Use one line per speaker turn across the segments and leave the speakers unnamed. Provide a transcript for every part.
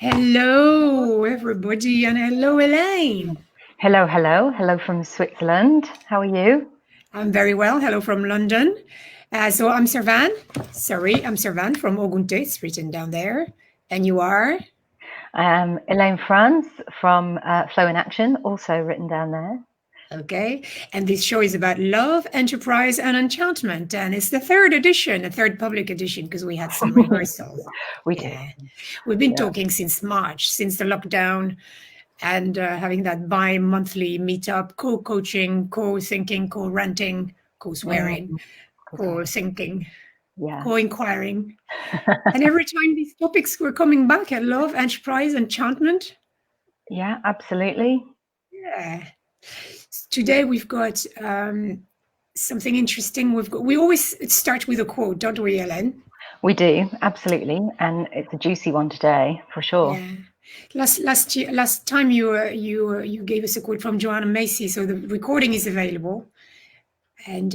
Hello, everybody, and hello, Elaine.
Hello from Switzerland. How are you?
I'm very well. Hello from London. So I'm Servan. Sorry, I'm Servan from Ogunte. It's written down there. And you are?
Elaine France from Flow in Action, also written down there.
Okay. And this show is about love, enterprise, and enchantment. And it's the third edition, a third public edition, because we had some rehearsals.
We do.
We've been talking since March, since the lockdown, and having that bi-monthly meetup, co-coaching, co-thinking, co-ranting, co-swearing, co-thinking, co-inquiring. And every time these topics were coming back, I love enterprise, enchantment.
Yeah, absolutely.
Yeah. Today we've got something interesting. We always start with a quote, don't we, Ellen?
We do, absolutely, and it's a juicy one today for sure.
Yeah. Last time you gave us a quote from Joanna Macy, so the recording is available. And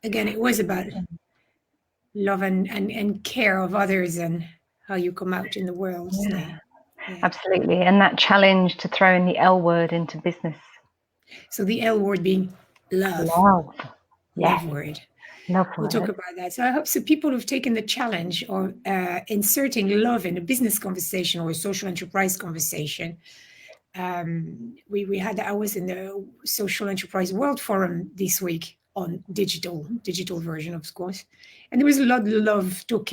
again, it was about love and care of others and how you come out in the world.
Yeah. Absolutely, and that challenge to throw in the L word into business.
So the L word being love.
Love
word.
Love
We'll talk about that. So I hope people who've taken the challenge of inserting love in a business conversation or a social enterprise conversation. I was in the Social Enterprise World Forum this week on digital version, of course, and there was a lot of love talked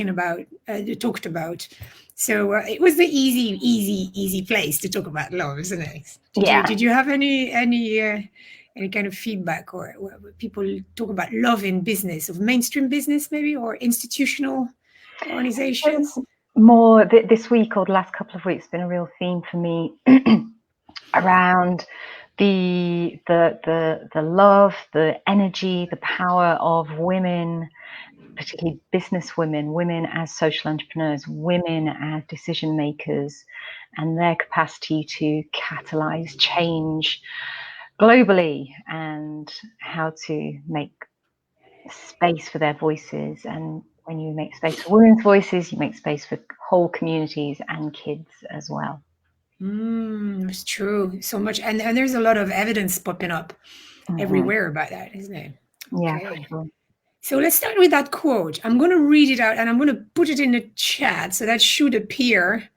about. So it was the easy place to talk about love, isn't it? Did you have any kind of feedback or people talk about love in business, of mainstream business maybe, or institutional organizations?
More this week or the last couple of weeks has been a real theme for me around the love, the energy, the power of women, particularly business women as social entrepreneurs, women as decision makers, and their capacity to catalyze change globally, and how to make space for their voices. And when you make space for women's voices, you make space for whole communities and kids as well.
It's true. So much. And there's a lot of evidence popping up everywhere about that, isn't it?
Yeah, for sure.
So let's start with that quote. I'm going to read it out and I'm going to put it in the chat. So that should appear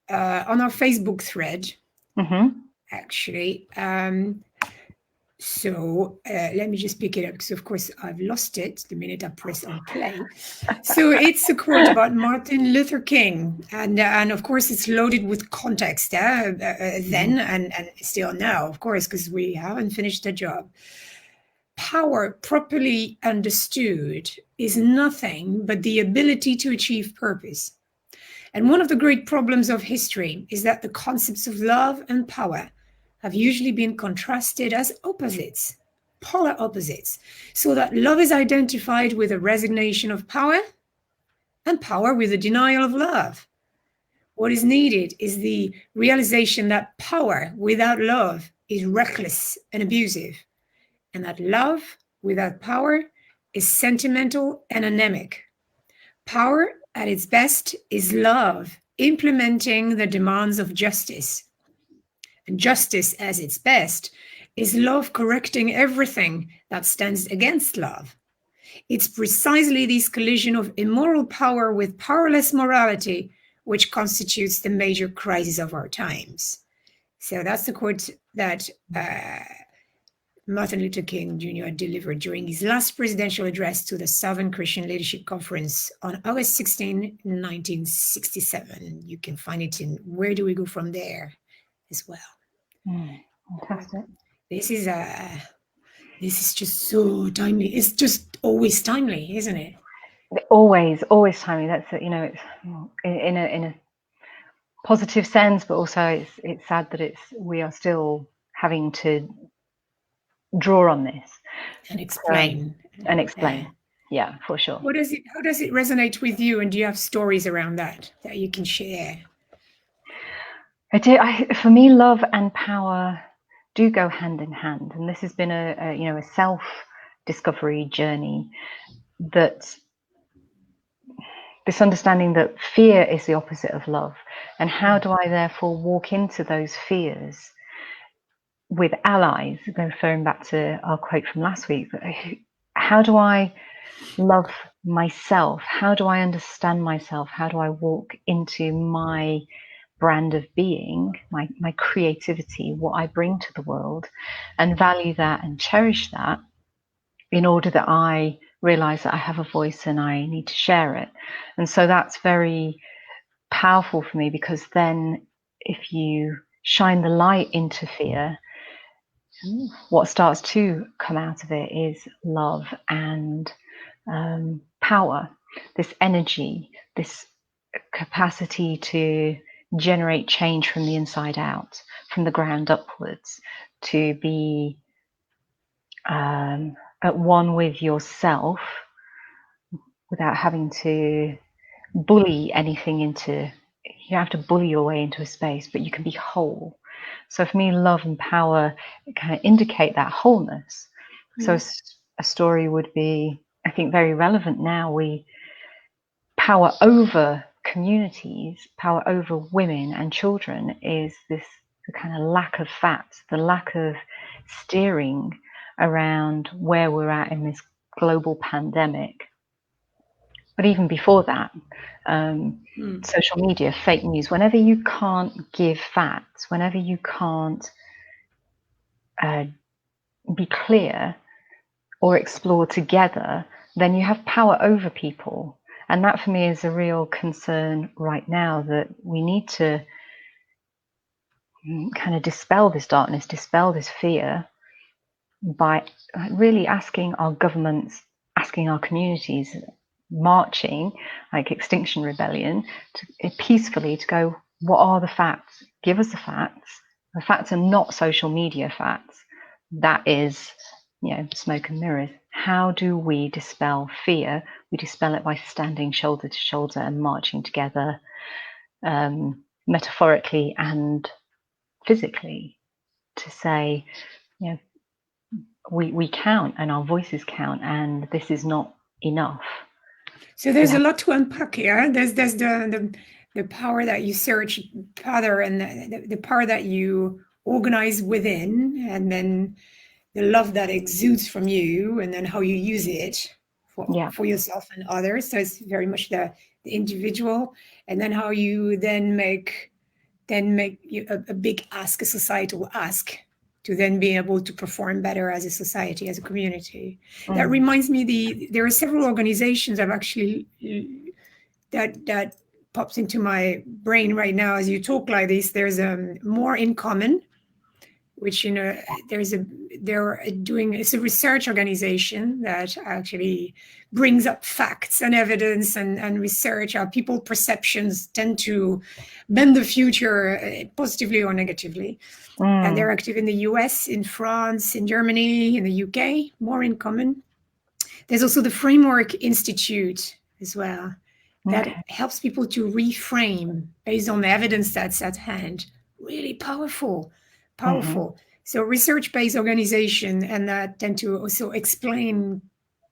on our Facebook thread, actually. So let me just pick it up because, of course, I've lost it the minute I press on play. So it's a quote about Martin Luther King. And of course, it's loaded with context then and still now, of course, because we haven't finished the job. Power, properly understood, is nothing but the ability to achieve purpose. And one of the great problems of history is that the concepts of love and power have usually been contrasted as opposites, polar opposites, so that love is identified with a resignation of power and power with a denial of love. What is needed is the realization that power without love is reckless and abusive, and that love without power is sentimental and anaemic. Power at its best is love implementing the demands of justice. And justice at its best is love correcting everything that stands against love. It's precisely this collision of immoral power with powerless morality which constitutes the major crisis of our times. So that's the quote that Martin Luther King Jr. delivered during his last presidential address to the Southern Christian Leadership Conference on August 16, 1967. You can find it in Where Do We Go From There as well.
Fantastic.
This is just so timely. It's just always timely, isn't it?
Always timely. That's it's in a positive sense, but also it's sad that we are still having to draw on this
and explain.
Yeah, for sure.
How does it resonate with you, and do you have stories around that you can share?
I do. For me, love and power do go hand in hand, and this has been a self-discovery journey that this understanding that fear is the opposite of love. And how do I therefore walk into those fears with allies? Referring back to our quote from last week, how do I love myself? How do I understand myself? How do I walk into my brand of being, my creativity, what I bring to the world, and value that and cherish that, in order that I realize that I have a voice and I need to share it? And so that's very powerful for me, because then if you shine the light into fear, what starts to come out of it is love and power, this energy, this capacity to generate change from the inside out, from the ground upwards, to be at one with yourself without having to bully anything into, you don't have to bully your way into a space, but you can be whole. So for me, love and power kind of indicate that wholeness. So a story would be, I think, very relevant now. We power over communities, power over women and children, is this the kind of lack of facts, the lack of steering around where we're at in this global pandemic. But even before that, social media, fake news, whenever you can't give facts, whenever you can't be clear or explore together, then you have power over people. And that for me is a real concern right now, that we need to kind of dispel this darkness, dispel this fear, by really asking our governments, asking our communities, marching like Extinction Rebellion, to peacefully to go, what are the facts? Give us the facts. The facts are not social media facts. That is, smoke and mirrors. How do we dispel fear? We dispel it by standing shoulder to shoulder and marching together, metaphorically and physically, to say, we count and our voices count, and this is not enough.
So there's a lot to unpack here. There's the power that you search further, and the power that you organize within, and then the love that exudes from you, and then how you use it for yourself and others. So it's very much the individual, and then how you then make a big ask, a societal ask, to then be able to perform better as a society, as a community. That reminds me, there are several organizations I've actually, that pops into my brain right now as you talk like this. There's More in Common, which, it's a research organization that actually brings up facts and evidence and research how people perceptions tend to bend the future positively or negatively. And they're active in the US, in France, in Germany, in the UK. More in Common. There's also the Framework Institute as well, that helps people to reframe based on the evidence that's at hand. Really powerful. So research-based organization, and that tend to also explain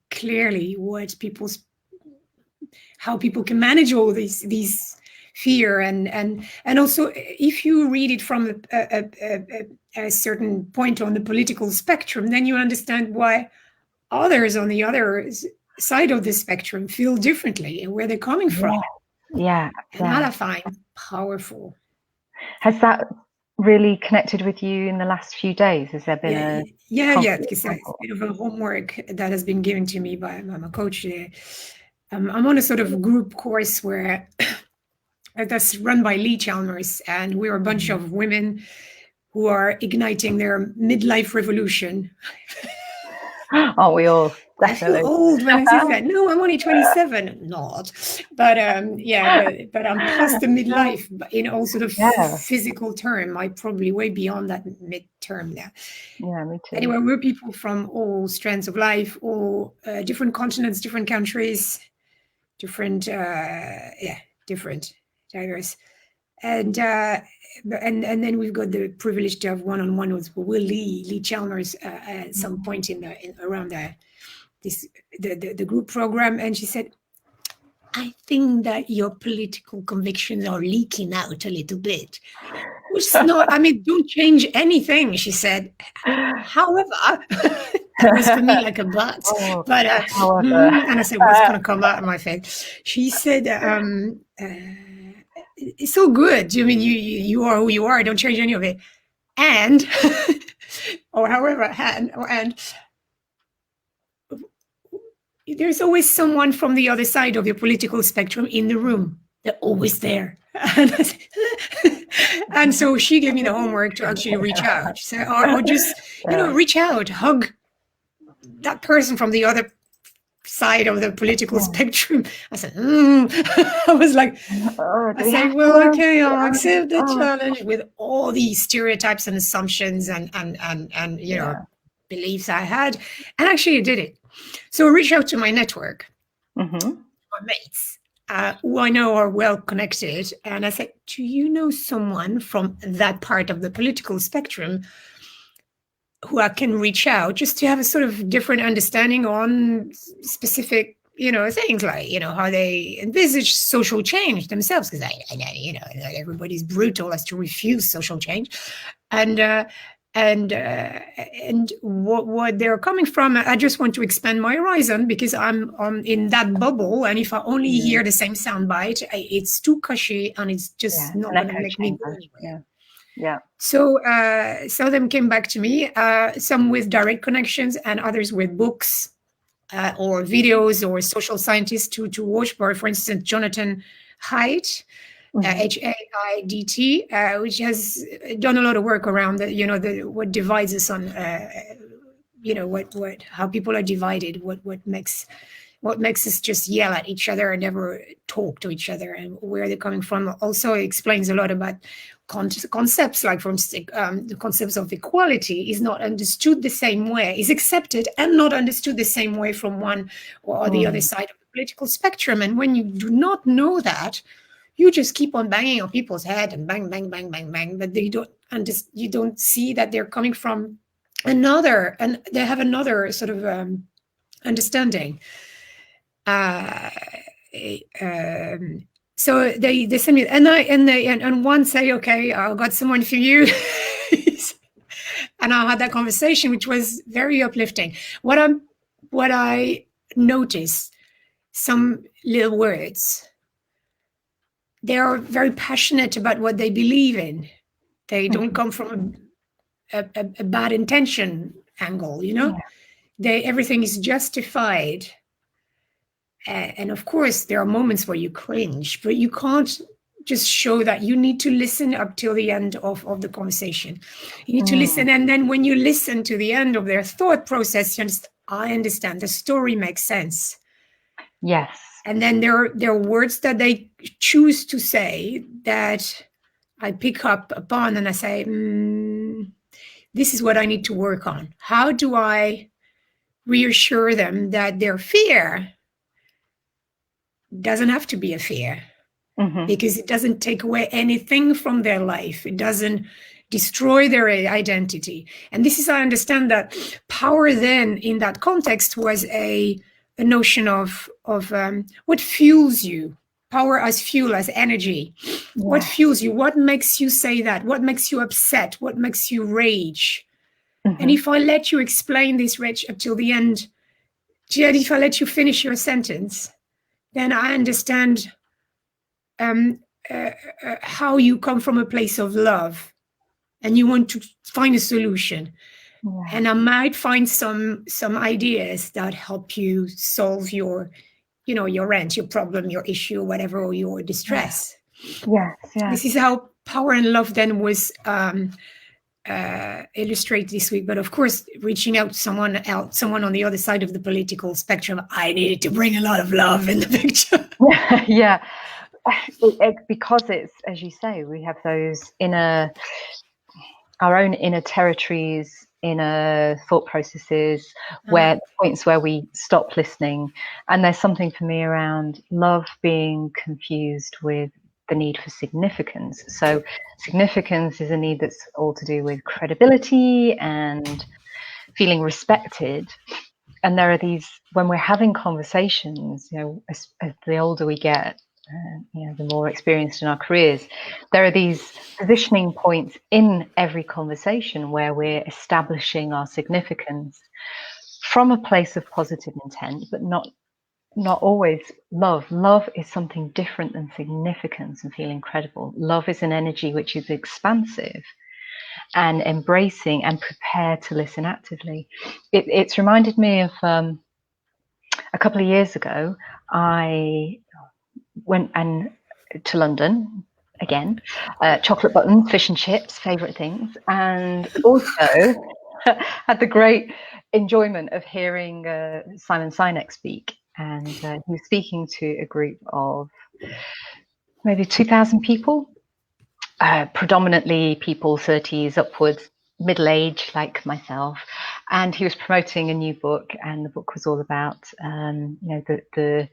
clearly how people can manage all these fear, and also if you read it from a certain point on the political spectrum, then you understand why others on the other side of the spectrum feel differently and where they're coming from. And that I find powerful.
Has that really connected with you in the last few days? Has there been
because it's a bit of a homework that has been given to me by my coach there. I'm on a sort of group course where that's run by Lee Chalmers, and we're a bunch of women who are igniting their midlife revolution.
Aren't we all? Definitely.
I feel old when I say that. No, I'm only 27. Not, but but I'm past the midlife in all sort of physical term. I'm probably way beyond that midterm now.
Yeah, me too.
Anyway, we're people from all strands of life, all different continents, different countries, different diverse, and then we've got the privilege to have one-on-one with Lee Chalmers at some point around the group program. And she said, I think that your political convictions are leaking out a little bit. Which is not, I mean, don't change anything, she said. However, that was for me like a but.
Oh,
But,
however.
and I said, what's going to come out of my face? She said, it's all good. I mean, you are who you are. Don't change any of it. And, or however, and there's always someone from the other side of your political spectrum in the room. They're always there. And so she gave me the homework to actually reach out. So, or just, reach out, hug that person from the other side of the political spectrum. I said, I was like, I said, well, okay, I'll accept the challenge with all these stereotypes and assumptions and beliefs I had. And actually I did it. So I reached out to my network, my mates, who I know are well connected. And I said, do you know someone from that part of the political spectrum who I can reach out just to have a sort of different understanding on specific, things like, how they envisage social change themselves? Because I everybody's brutal as to refuse social change. And what they're coming from, I just want to expand my horizon because I'm in that bubble, and if I only hear the same soundbite, it's too cushy and it's just not going to make me go anywhere.
Yeah.
So some of them came back to me, some with direct connections and others with books or videos or social scientists to watch. For instance, Jonathan Haidt, Haidt, which has done a lot of work around what divides us on, how people are divided, what makes us just yell at each other and never talk to each other, and where they're coming from. Also explains a lot about concepts like, for instance, the concepts of equality is not understood the same way, is accepted and not understood the same way from one or the other side of the political spectrum. And when you do not know that, you just keep on banging on people's head and bang, bang, bang, bang, bang, but you don't see that they're coming from another, and they have another sort of understanding. So they send me, and one say, okay, I've got someone for you. And I had that conversation, which was very uplifting. What I noticed, some little words, they are very passionate about what they believe in. They don't come from a bad intention angle, everything is justified. And of course, there are moments where you cringe, but you can't just show that. You need to listen up till the end of the conversation. You need to listen. And then when you listen to the end of their thought process, I understand. The story makes sense.
Yes.
And then there are words that they choose to say that I pick up upon, and I say, this is what I need to work on. How do I reassure them that their fear doesn't have to be a fear, because it doesn't take away anything from their life. It doesn't destroy their identity. And this is, I understand that power then in that context was a notion of what fuels you. Power as fuel, as energy. Yeah. What fuels you? What makes you say that? What makes you upset? What makes you rage? And if I let you explain this rage up till the end, if I let you finish your sentence, then I understand how you come from a place of love and you want to find a solution. Yeah. And I might find some ideas that help you solve your rant, your problem, your issue, whatever, or your distress.
Yes.
This is how power and love then was illustrated this week. But of course, reaching out to someone on the other side of the political spectrum, I needed to bring a lot of love in the picture.
Yeah. Because it's, as you say, we have those our own inner territories, inner thought processes, where points where we stop listening. And there's something for me around love being confused with the need for significance. So significance is a need that's all to do with credibility and feeling respected. and there are these, when we're having conversations, as the older we get, the more experienced in our careers, there are these positioning points in every conversation where we're establishing our significance from a place of positive intent, but not always love. Love is something different than significance and feeling credible. Love is an energy which is expansive and embracing and prepared to listen actively. It's reminded me of a couple of years ago, I went to London again, chocolate buttons, fish and chips, favourite things, and also had the great enjoyment of hearing Simon Sinek speak. And he was speaking to a group of maybe 2,000 people, predominantly people 30s upwards, middle age like myself. And he was promoting a new book, and the book was all about the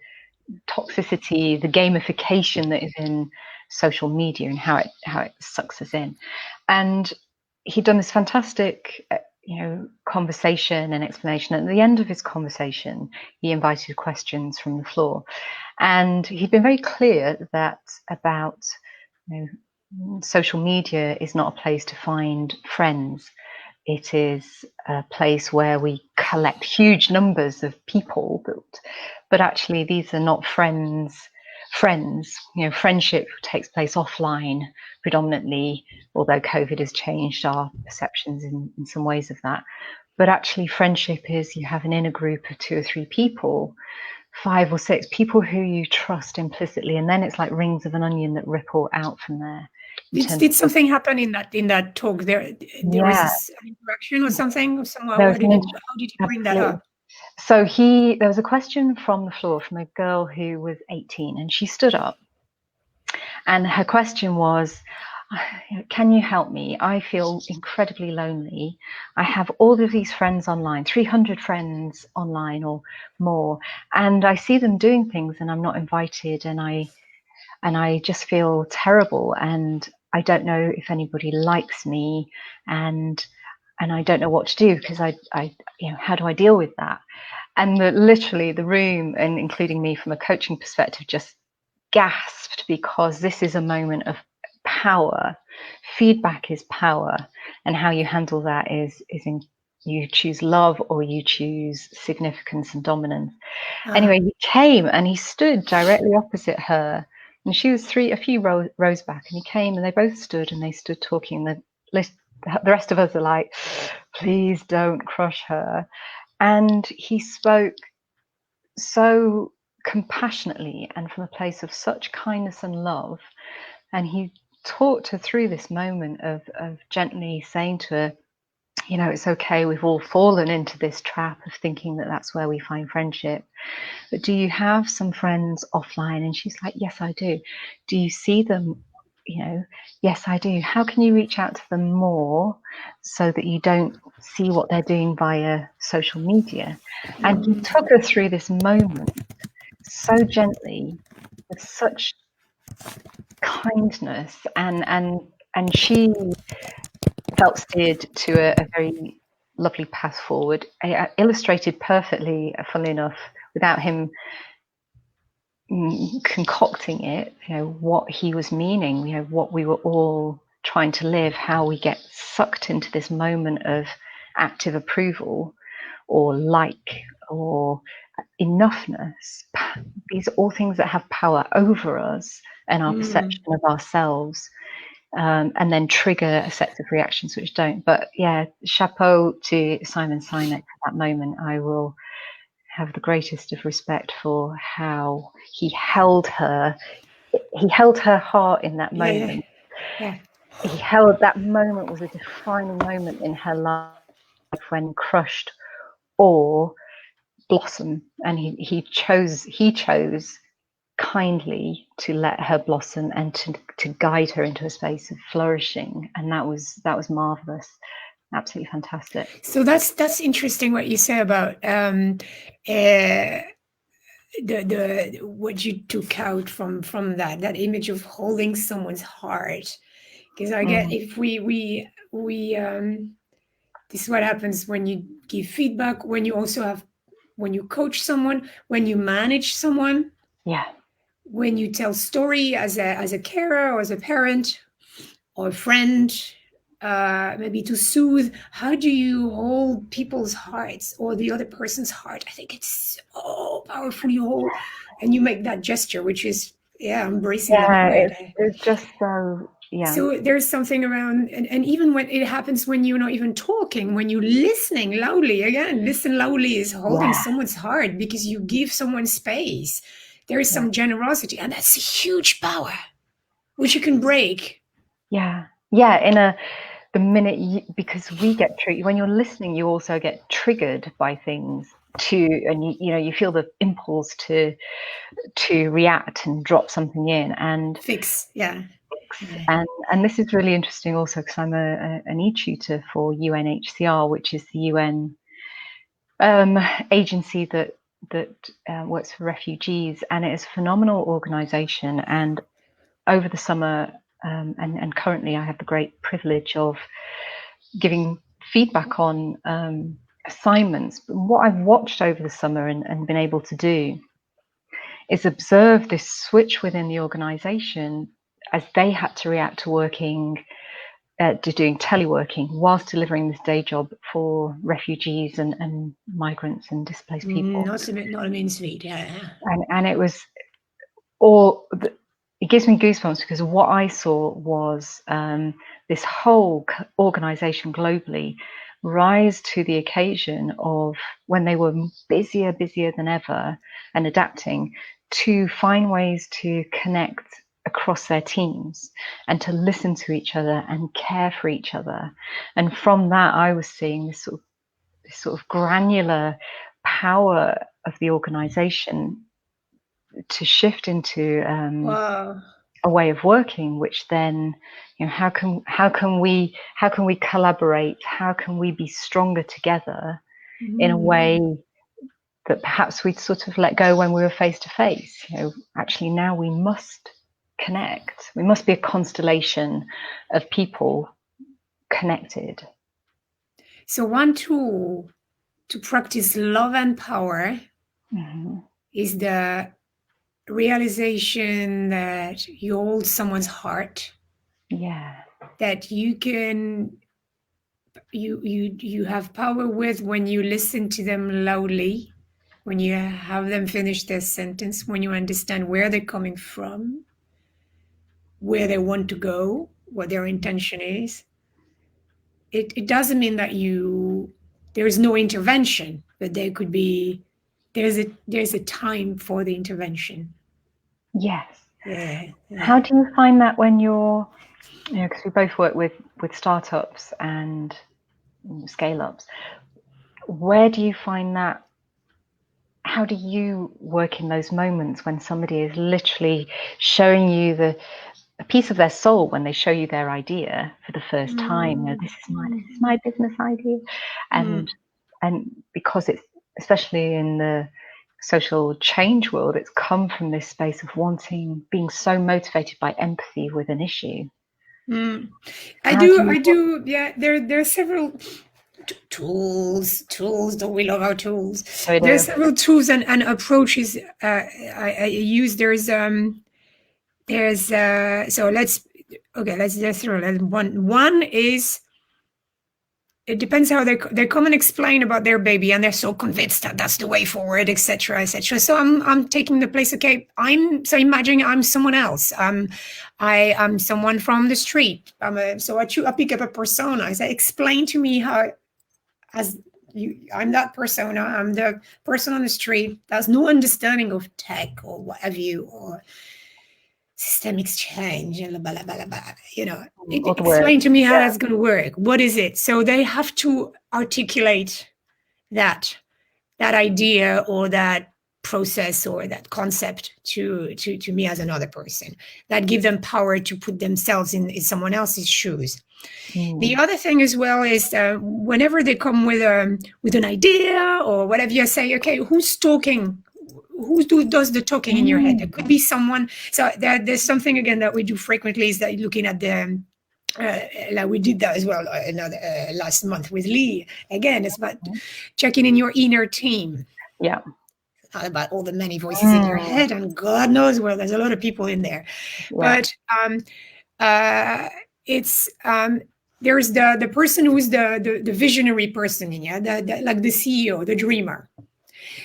toxicity, the gamification that is in social media and how it sucks us in. And he'd done this fantastic conversation and explanation. At the end of his conversation, he invited questions from the floor, and he'd been very clear that about social media is not a place to find friends. It is a place where we collect huge numbers of people, but actually these are not friends. Friendship takes place offline predominantly, although COVID has changed our perceptions in some ways of that. But actually friendship is, you have an inner group of 2 or 3 people, 5 or 6 people who you trust implicitly, and then it's like rings of an onion that ripple out from there.
Did something happen in that talk? There was an interaction or something? How did you bring that up?
So there was a question from the floor from a girl who was 18, and she stood up, and her question was, can you help me? I feel incredibly lonely. I have all of these friends online, 300 friends online or more, and I see them doing things and I'm not invited, and I just feel terrible, and I don't know if anybody likes me, and I don't know what to do, because I how do I deal with that? And literally the room, and including me from a coaching perspective, just gasped, because this is a moment of power. Feedback is power, and how you handle that is you choose love or you choose significance and dominance. Anyway, he came and he stood directly opposite her, and she was a few rows back, and he came and they both stood, and they stood talking. The rest of us are like, please don't crush her. And he spoke so compassionately and from a place of such kindness and love, and he talked her through this moment of gently saying to her, it's okay, we've all fallen into this trap of thinking that that's where we find friendship, but do you have some friends offline? And she's like, yes, I do. Do you see them? Yes, I do. How can you reach out to them more so that you don't see what they're doing via social media? And he took her through this moment so gently, with such kindness, and she felt steered to a very lovely path forward, illustrated perfectly, funnily enough, without him concocting it, what he was meaning, what we were all trying to live, how we get sucked into this moment of active approval or or enoughness. These are all things that have power over us and our perception of ourselves, and then trigger a set of reactions which don't. But yeah, chapeau to Simon Sinek for that moment. I will have the greatest of respect for how he held her heart in that moment. He held that moment, was a defining moment in her life, when crushed or blossom, and he chose kindly to let her blossom and to guide her into a space of flourishing, and that was marvelous. Absolutely fantastic.
So that's interesting what you say about the what you took out from that image of holding someone's heart, because I get, if we this is what happens when you give feedback, when you also have when you coach someone, when you manage someone,
Yeah.
when you tell story as a carer or as a parent or a friend, maybe to soothe. How do you hold people's hearts or the other person's heart? I think it's so powerful. You hold and you make that gesture, which is, embracing the
Yeah,
heart.
it's just so, yeah.
So there's something around, and even when it happens when you're not even talking, when you're listening loudly, again, listen loudly is holding
Yeah.
someone's heart because you give someone space. There is some generosity, and that's a huge power, which you can break.
Yeah. The minute because we get triggered when you're listening, you also get triggered by things and you feel the impulse to react and drop something in and
Fix, yeah.
and this is really interesting also because I'm an e-tutor for UNHCR, which is the UN agency that works for refugees, and it is a phenomenal organization. And over the summer, and currently I have the great privilege of giving feedback on assignments. But what I've watched over the summer and been able to do is observe this switch within the organization as they had to react to doing teleworking whilst delivering this day job for refugees and migrants and displaced people.
Not a means feat, yeah.
And it was it gives me goosebumps because what I saw was this whole organization globally rise to the occasion of when they were busier than ever and adapting to find ways to connect across their teams and to listen to each other and care for each other. And from that, I was seeing this sort of granular power of the organization to shift into a way of working, which then, how can we collaborate? How can we be stronger together in a way that perhaps we'd sort of let go when we were face to face? Actually now we must connect. We must be a constellation of people connected.
So one tool to practice love and power is the realization that you hold someone's heart.
Yeah.
That you can you have power with when you listen to them loudly, when you have them finish their sentence, when you understand where they're coming from, where they want to go, what their intention is. It doesn't mean that there is no intervention, but there's a time for the intervention.
Yes.
Yeah.
How do you find that when you're, because we both work with startups and scale-ups, where do you find that? How do you work in those moments when somebody is literally showing you a piece of their soul when they show you their idea for the first time? This is my business idea, and because it's, especially in the social change world, it's come from this space of being so motivated by empathy with an issue.
I do. Yeah, there are several tools. Don't we love our tools? There are several tools and approaches I use. Let's just throw one is, it depends how they come and explain about their baby, and they're so convinced that that's the way forward, etc., etc. So I'm taking the place. Okay, so imagining I'm someone else. I am someone from the street. I pick up a persona. I say, explain to me how, I'm that persona. I'm the person on the street that has no understanding of tech or what have you, or systemic change, and blah, blah, blah, blah, explain to me how that's going to work. What is it? So they have to articulate that idea or that process or that concept to me as another person. That gives them power to put themselves in someone else's shoes. The other thing as well is whenever they come with an idea or whatever, you say, okay, who's talking? Who does the talking in your head? There could be someone. So there's something, again, that we do frequently, is that looking at the like we did that as well last month with Lee. Again, it's about checking in your inner team.
Yeah.
Not about all the many voices in your head, and God knows, well, there's a lot of people in there.
Yeah.
But it's there's the person who's the visionary person, yeah, like the CEO, the dreamer.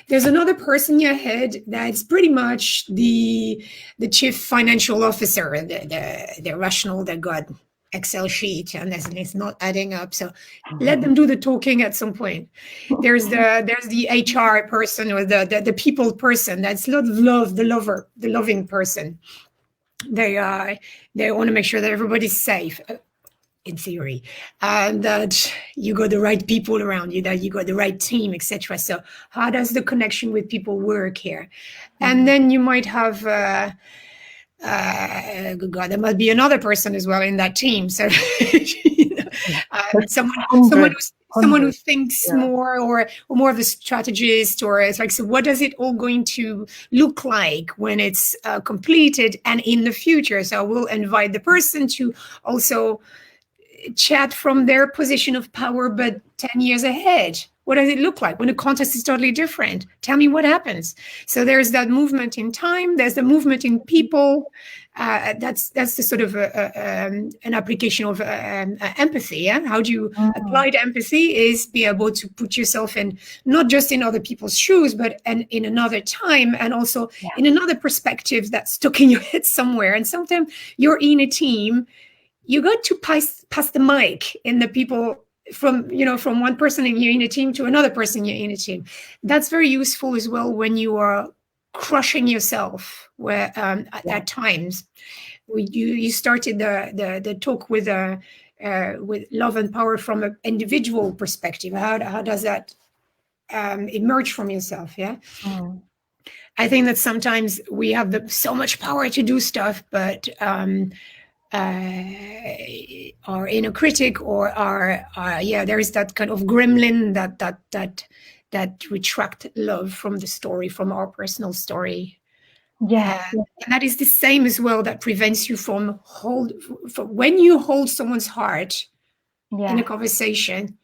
There's another person in your head that's pretty much the chief financial officer, the rational, the God Excel sheet, and it's not adding up. So let them do the talking at some point. There's the HR person, or the people person. That's not love, the lover, the loving person. They want to make sure that everybody's safe, in theory, and that you got the right people around you, that you got the right team, etc. So how does the connection with people work here? And then you might have God, there must be another person as well in that team. So someone who thinks more, or more of a strategist, or it's like, so what does it all going to look like when it's completed and in the future? So we'll invite the person to also chat from their position of power, but 10 years ahead. What does it look like when the context is totally different? Tell me what happens. So there's that movement in time. There's the movement in people. That's the sort of an application of empathy. Yeah? How do you apply the empathy? Is be able to put yourself in, not just in other people's shoes, but in another time, and also in another perspective that's stuck in your head somewhere. And sometimes you're in a team. You got to pass the mic in the people from one person in your inner team to another person in your inner team. That's very useful as well when you are crushing yourself, where at times. You started the talk with love and power from an individual perspective. How does that emerge from yourself? Yeah. I think that sometimes we have so much power to do stuff, but our inner critic, or there is that kind of gremlin that retract love from the story, from our personal story. And that is the same as well, that prevents you from when you hold someone's heart in a conversation,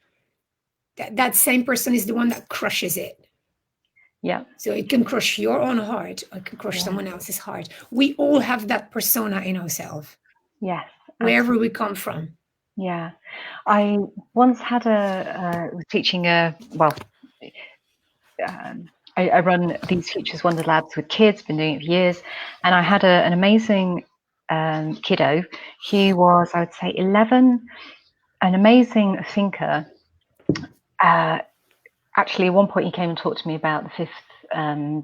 that same person is the one that crushes it.
Yeah.
So it can crush your own heart, or it can crush someone else's heart. We all have that persona in ourselves.
Yes.
Wherever we come from.
Yeah. I once had was teaching I run these Futures Wonder Labs with kids, been doing it for years, and I had an amazing kiddo. He was, I would say, 11, an amazing thinker. Actually, at one point he came and talked to me about the fifth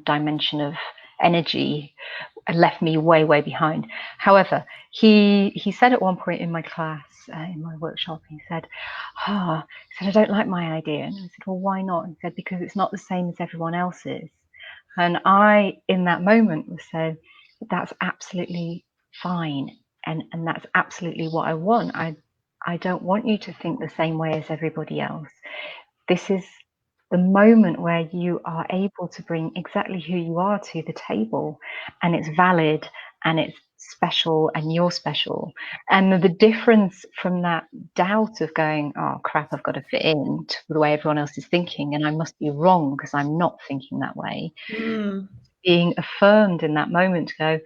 dimension of energy, and left me way, way behind. However, he said at one point in my class, in my workshop, he said, I don't like my idea. And I said, well, why not? And he said, because it's not the same as everyone else's. And I, in that moment, said, that's absolutely fine. And that's absolutely what I want. I don't want you to think the same way as everybody else. This is the moment where you are able to bring exactly who you are to the table, and it's valid, and it's special, and you're special. And the difference from that doubt of going, oh crap, I've got to fit in to the way everyone else is thinking, and I must be wrong because I'm not thinking that way, being affirmed in that moment to go,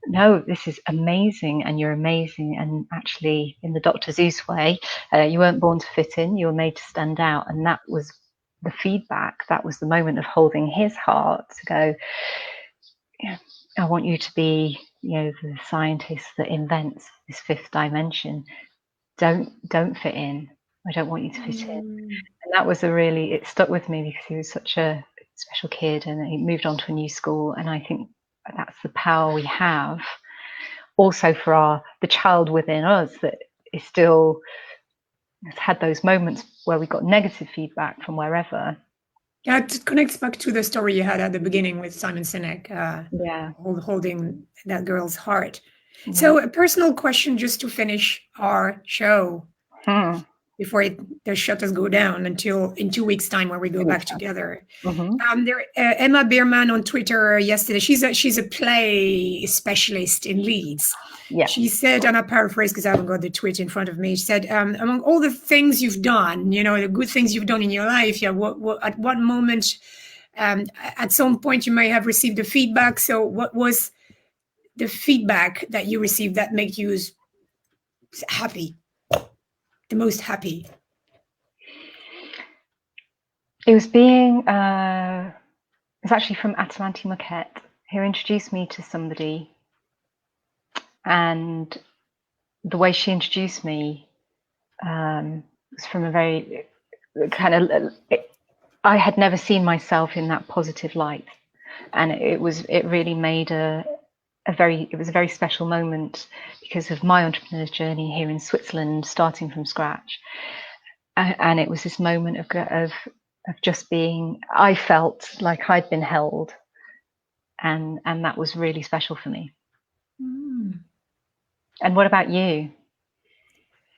no, this is amazing, and you're amazing, and actually, in the Dr. Seuss way, you weren't born to fit in, you were made to stand out. And that was the feedback. That was the moment of holding his heart to go, I want you to be, the scientist that invents this fifth dimension. Don't fit in. I don't want you to fit in. And that was it stuck with me, because he was such a special kid, and he moved on to a new school. And I think that's the power we have also for the child within us that is still has had those moments where we got negative feedback from wherever.
Yeah, it connects back to the story you had at the beginning with Simon Sinek, holding that girl's heart. So a personal question just to finish our show before the shutters go down until in 2 weeks' time, where we go back together. Emma Bierman on Twitter yesterday, she's a play specialist in Leeds.
Yeah.
She said, and I paraphrase because I haven't got the tweet in front of me, she said, among all the things you've done, the good things you've done in your life, at what moment At some point, you may have received a feedback. So what was the feedback that you received that made you happy, the most happy?
It was it's actually from Atalanti Moquette, who introduced me to somebody, and the way she introduced me was from a very kind of, I had never seen myself in that positive light, and it really made it was a very special moment because of my entrepreneur's journey here in Switzerland, starting from scratch, and it was this moment of just being, I felt like I'd been held, and that was really special for me. And what about you?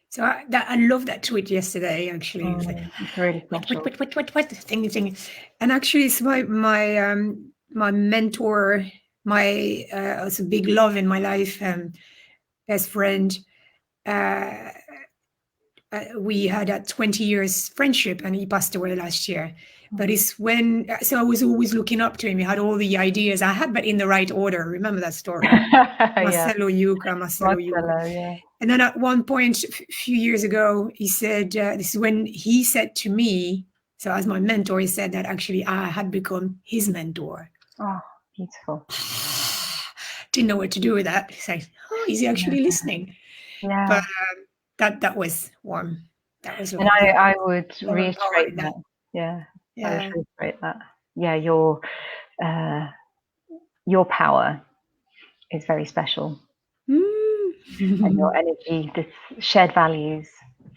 So I love that tweet yesterday. Actually,
it's really special.
What thing, and actually, it's my mentor, my also big love in my life, best friend. We had a 20 years friendship, and he passed away last year. But it's so I was always looking up to him. He had all the ideas I had, but in the right order. Remember that story? Marcelo Yuca.
Yeah.
And then at one point, a few years ago, he said, this is when he said to me, so as my mentor, he said that actually I had become his mentor.
Oh, beautiful.
Didn't know what to do with that. He's like, oh, is he actually listening?
Yeah.
But that was warm. That was
warm. And I would reiterate that. Yeah. I would reiterate that. Yeah, your power is very special. And your energy, this shared values.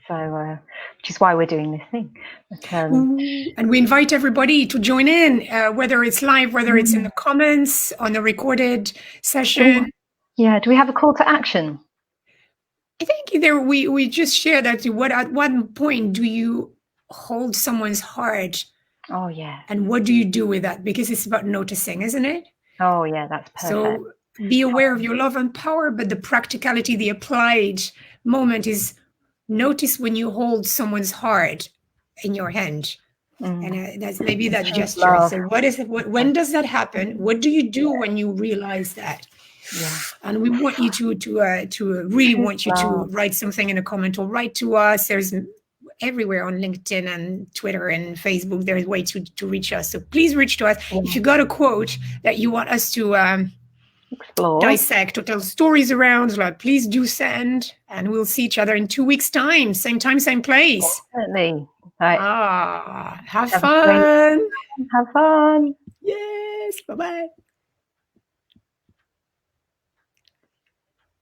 So, which is why we're doing this thing. But,
and we invite everybody to join in, whether it's live, whether it's in the comments, on the recorded session.
Yeah. Do we have a call to action?
I think either we just share that. At what point do you hold someone's heart?
Oh, yeah.
And what do you do with that? Because it's about noticing, isn't it?
Oh, yeah, that's perfect.
So be aware of your love and power, but the practicality, the applied moment is notice when you hold someone's heart in your hand. And that's maybe that gesture. Love. So when does that happen? What do you do when you realize that? Yeah. And we want you to really want you to write something in a comment or write to us. There's everywhere on LinkedIn and Twitter and Facebook. There's ways to reach us. So please reach to us. If you got a quote that you want us to explore, dissect, or tell stories around, please do send. And we'll see each other in 2 weeks' time. Same time, same place.
Definitely. Right.
Have fun.
Have fun.
Yes. Bye-bye.